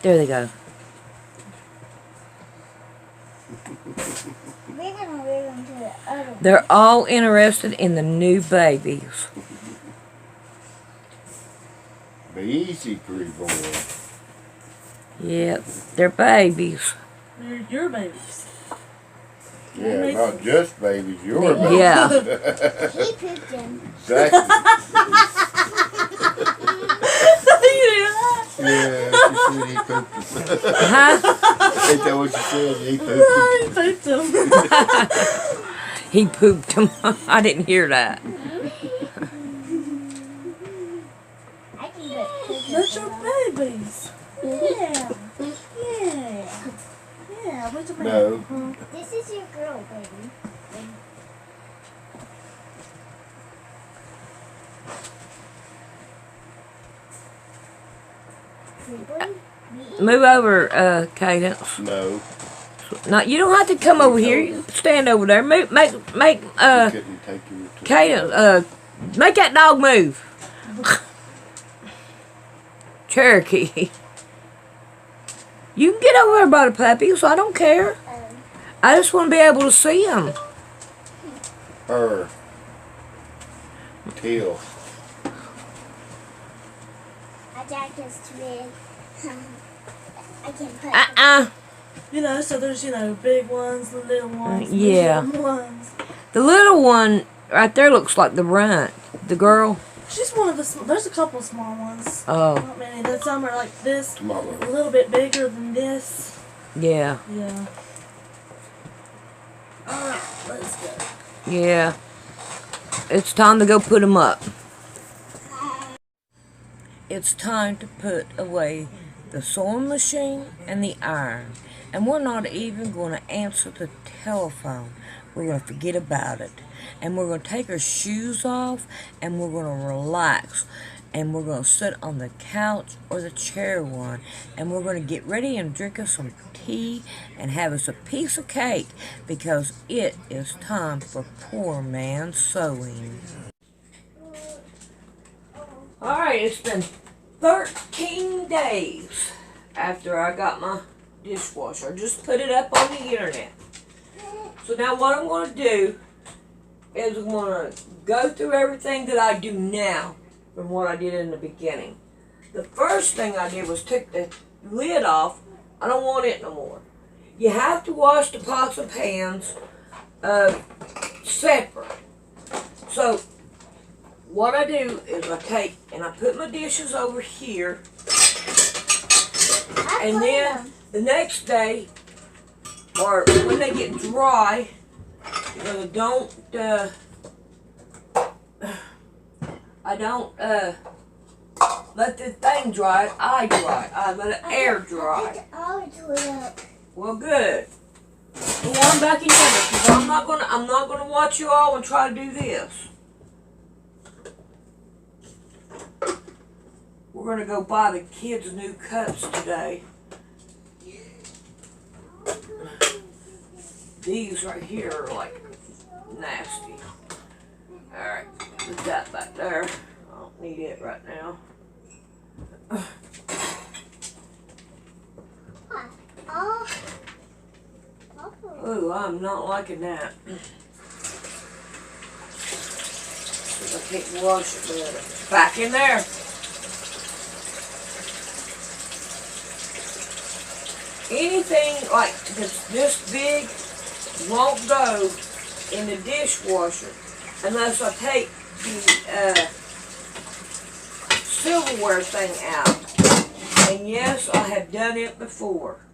There they go. We're gonna move them to the other one. They're all interested in the new babies. Be easy, pretty boy. Yep, they're babies. They're your babies. Yeah, not just babies, your babies. Yeah. He pooped them. Exactly. You Yeah, she said he pooped them. Huh? Ain't that what you said? He pooped them. He pooped them. He pooped them. I didn't hear that. I can put poop That's your babies. Yeah. Yeah. Yeah, what's your baby? No. This is your girl, baby. Move over, Cadence. No. No, you don't have to come over here. You stand over there. Move, make, Couldn't take you to Cadence, make that dog move. Cherokee. You can get over there by the puppies. I don't care. I just want to be able to see them. her. Tail. My jack is too big. I can put. You know, so there's, you know, big ones, the little ones, Yeah. the little ones. The little one right there looks like the runt. The girl. She's one of the, there's a couple small ones. Oh, Not many. Then some are like this, Smaller. a little bit bigger than this. yeah. Yeah. Alright, let's go. Yeah. It's time to go put them up. It's time to put away the sewing machine and the iron. And we're not even going to answer the telephone. We're going to forget about it. And we're going to take our shoes off and we're going to relax. And we're going to sit on the couch or the chair one. And we're going to get ready and drink us some tea and have us a piece of cake because it is time for poor man sewing. Alright, it's been 13 days after I got my dishwasher. I just put it up on the internet. So now what I'm going to do is I'm going to go through everything that I do now from what I did in the beginning. The first thing I did was take the lid off. I don't want it no more. You have to wash the pots and pans separate. So what I do is I take and I put my dishes over here, and then the next day, or when they get dry, I don't let the thing dry. I dry. I let it air dry. Well, good. Well, I'm back in here because I'm not gonna watch you all and try to do this. We're gonna go buy the kids new cups today. These right here are like nasty. Alright, put that back there. I don't need it right now. Oh, I'm not liking that. I can't wash it better. Back in there. Anything like that's this big won't go in the dishwasher unless I take the silverware thing out. And yes, I have done it before.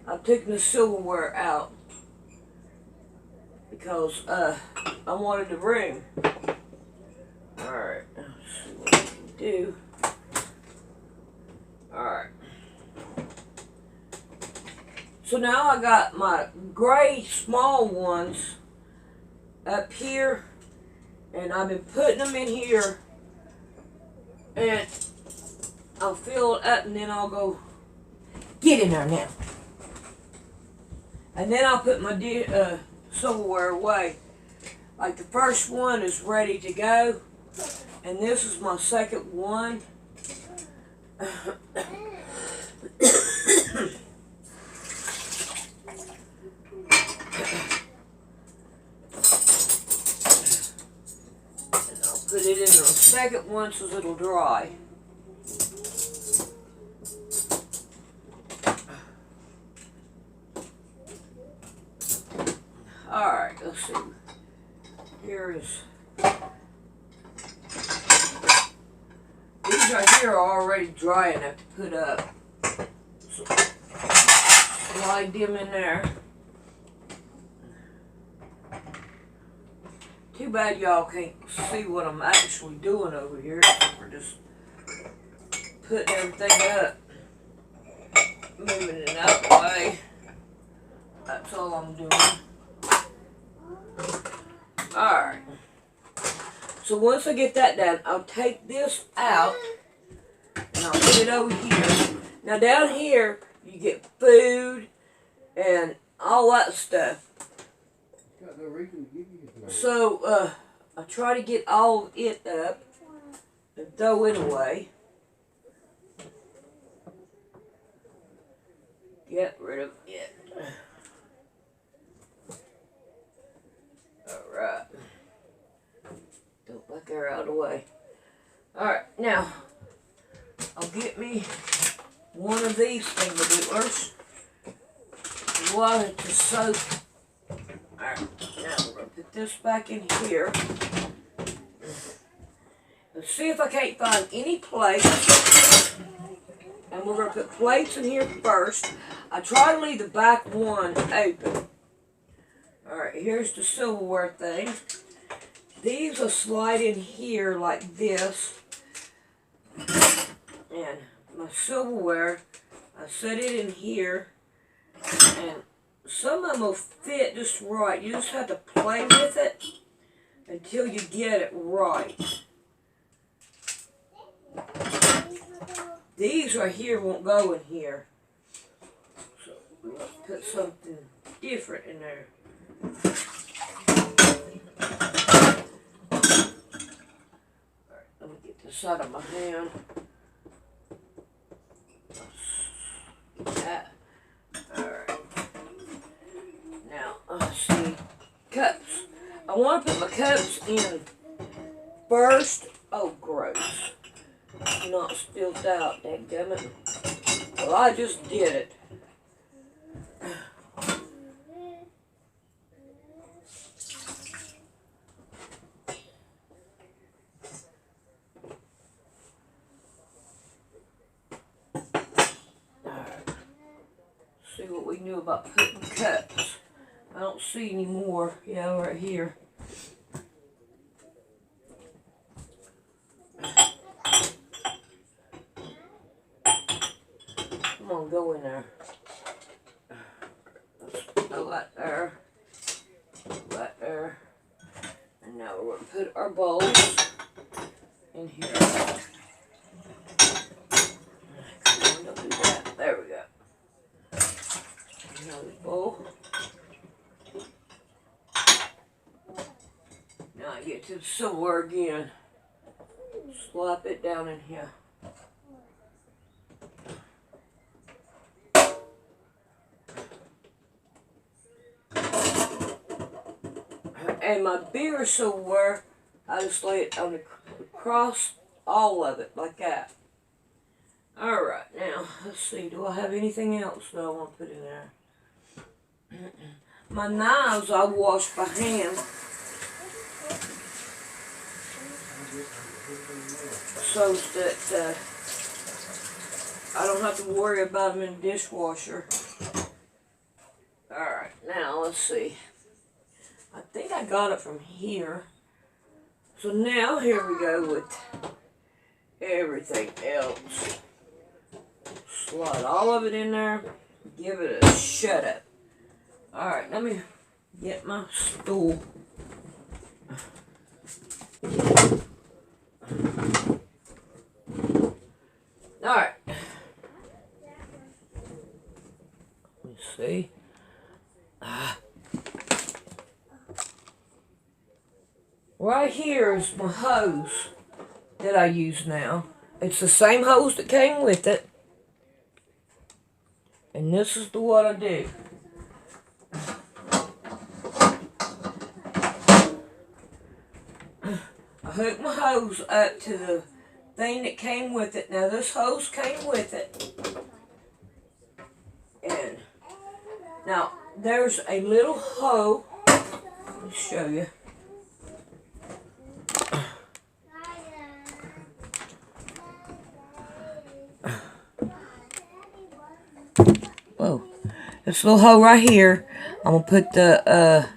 I've taken the silverware out because I wanted the room. Alright, let's see what we can do. Alright. So now I got my gray small ones up here, and I've been putting them in here, and I'll fill it up, and then I'll go, get in there now. And then I'll put my silverware away. Like the first one is ready to go, and this is my second one. second one so it'll dry. Alright, let's see. Here is... These right here are already dry enough to put up. So, slide them in there. Too bad y'all can't see what I'm actually doing over here. We're just putting everything up. Moving it out the way. That's all I'm doing. Alright. So once I get that done, I'll take this out and I'll put it over here. Now down here, you get food and all that stuff. Got no reason to give you this. So, I try to get all of it up and throw it away. Get rid of it. Alright. Don't back her out of the way. Alright, now, I'll get me one of these thingadoodlers. Water to soak. Alright, now we're going to put this back in here. Let's see if I can't find any plates. And we're going to put plates in here first. I try to leave the back one open. Alright, here's the silverware thing. These will slide in here like this. And my silverware, I set it in here. And some of them will fit just right. You just have to play with it until you get it right. These right here won't go in here. So let's put something different in there. Alright, let me get this out of my hand. Get that. Alright. Now, let's see. Cups. I want to put my cups in first. Oh, gross. Not spilled out, dadgummit. Well, I just did it. See what we knew about putting cups. I don't see any more. Yeah, right here. Come on, go in there. Let's throw that there. That there. And now we're going to put our bowls in here. Come on, don't do that. There we go. Another bowl. Now I get to the silverware again. Slap it down in here. And my bigger silverware, I just lay it on across all of it like that. Alright, now, let's see. Do I have anything else that I want to put in there? My knives I wash by hand. So that I don't have to worry about them in the dishwasher. Alright, now let's see. I think I got it from here. So now here we go with everything else. Slide all of it in there. Give it a shut up. Alright, let me get my stool. Alright. Let me see. Right here is my hose that I use now. It's the same hose that came with it. And this is what I do. I hook my hose up to the thing that came with it. Now this hose came with it. And now there's a little hole. Let me show you. Whoa. This little hole right here. I'm going to put the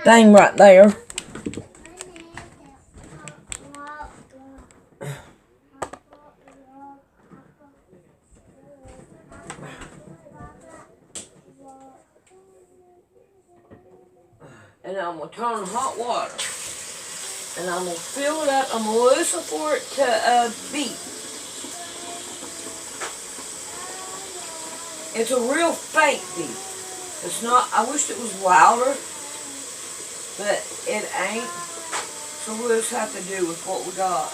thing right there. And I'm going to turn on hot water. And I'm going to fill it up. I'm going to listen for it to beep. It's a real faint beep. It's not, I wish it was louder, but it ain't. So we'll just have to do with what we got.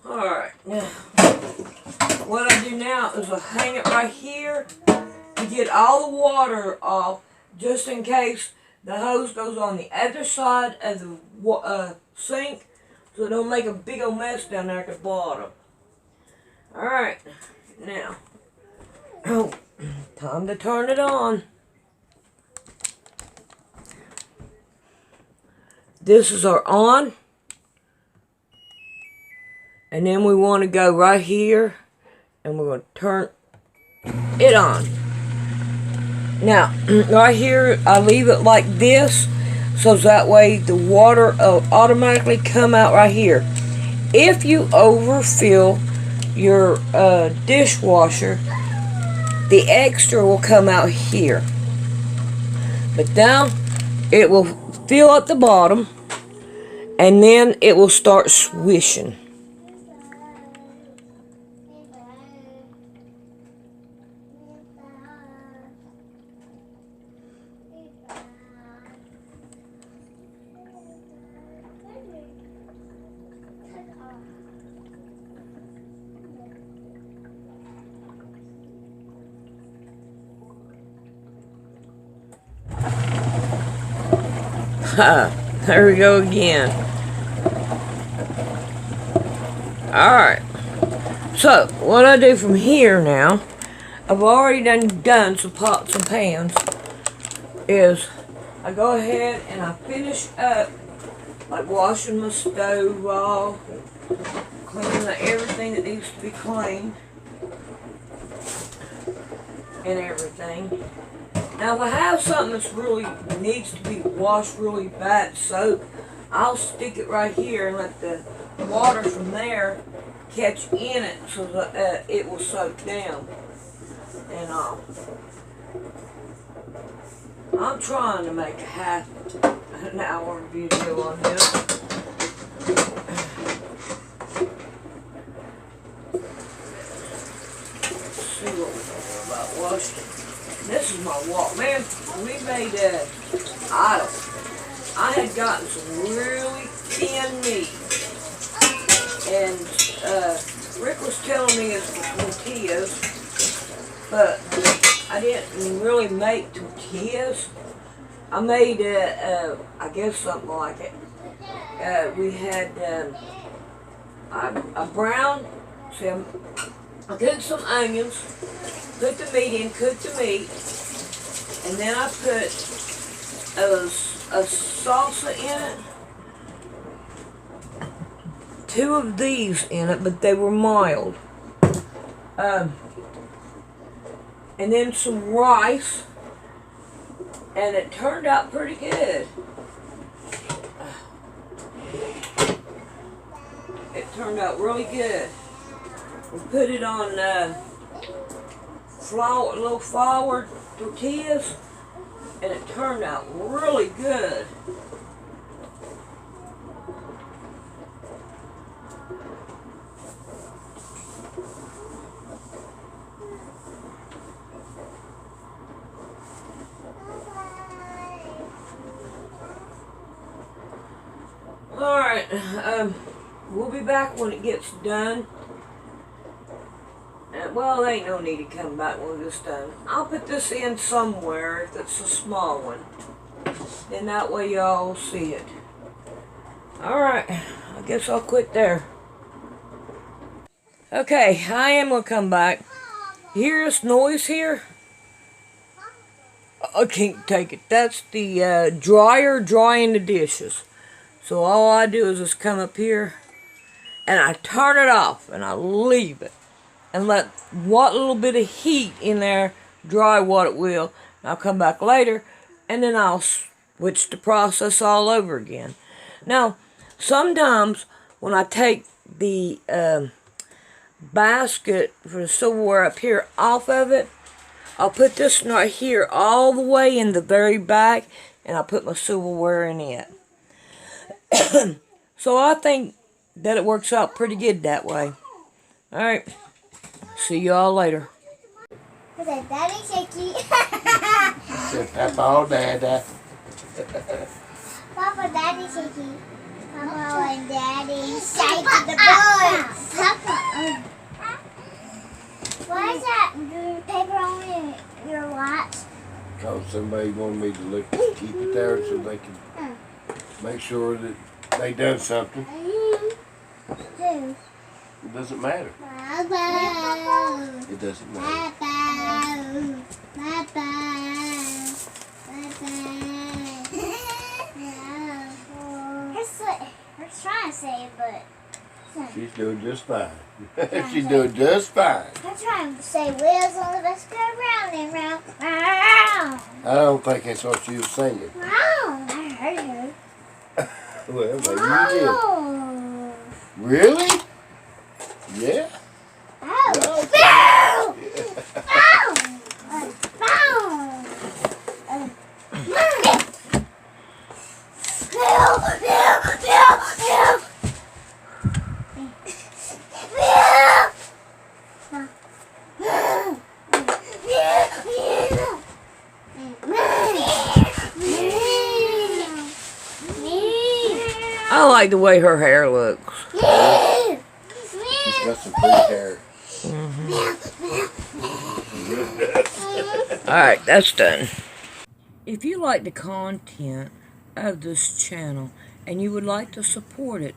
Alright, now, what I do now is I hang it right here to get all the water off, just in case the hose goes on the other side of the sink, so it don't make a big old mess down there at the bottom. Alright, now, time to turn it on. This is our on. And then we want to go right here, and we're going to turn it on. Now, right here, I leave it like this, so that way the water will automatically come out right here. If you overfill your dishwasher, the extra will come out here. But now, it will fill up the bottom, and then it will start swishing. There we go again. Alright. So, what I do from here now, I've already done some pots and pans, is I go ahead and I finish up, like washing my stove off, cleaning everything that needs to be cleaned, and everything. Now, if I have something that's really needs to be washed really bad soap, I'll stick it right here and let the water from there catch in it so that it will soak down. And I'm trying to make a half an hour video on this. Let's see what we're going to do about washing. This is my wall. Man, we made I had gotten some really thin meat. And Rick was telling me it's for tortillas, but I didn't really make tortillas. I made, I guess something like it. We had a brown, see, I cooked some onions, put the meat in, cooked the meat, and then I put a salsa in it. 2 of these in it, but they were mild. And then some rice, and it turned out pretty good. It turned out really good. We put it on little flour tortillas, and it turned out really good. we'll be back when it gets done. Well, there ain't no need to come back when it's done. I'll put this in somewhere if it's a small one. Then that way y'all see it. Alright, I guess I'll quit there. Okay, I am gonna come back. Hear this noise here? I can't take it. That's the dryer drying the dishes. So all I do is just come up here and I turn it off and I leave it. And let what little bit of heat in there dry what it will. I'll come back later and then I'll switch the process all over again. Now, sometimes when I take the basket for the silverware up here off of it, I'll put this one right here all the way in the very back and I'll put my silverware in it. So I think that it works out pretty good that way. Alright. See y'all later. Is that Daddy Shaky? Papa, Dada. Papa, Daddy Shaky. Papa and Daddy Shaky the boys. Papa. Why is that paper on your watch? Because somebody wanted me to keep it there so they can make sure that they done something. Who? It doesn't matter. Papa. It doesn't matter. Papa. Papa. Her trying to say it, but She's doing just fine. She's doing just fine. I'm trying to say wheels on the bus go round and round. Round. I don't think that's what she was singing. Round. I heard her. Well, maybe you Oh. did. Really? Yeah. Oh. No. I like the way her hair looks. She's got some pretty hair. Alright, that's done. If you like the content of this channel and you would like to support it,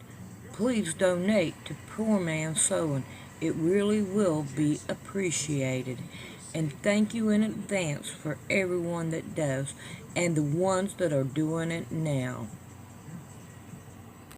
please donate to Poor Man Sewing. It really will be appreciated. And thank you in advance for everyone that does and the ones that are doing it now.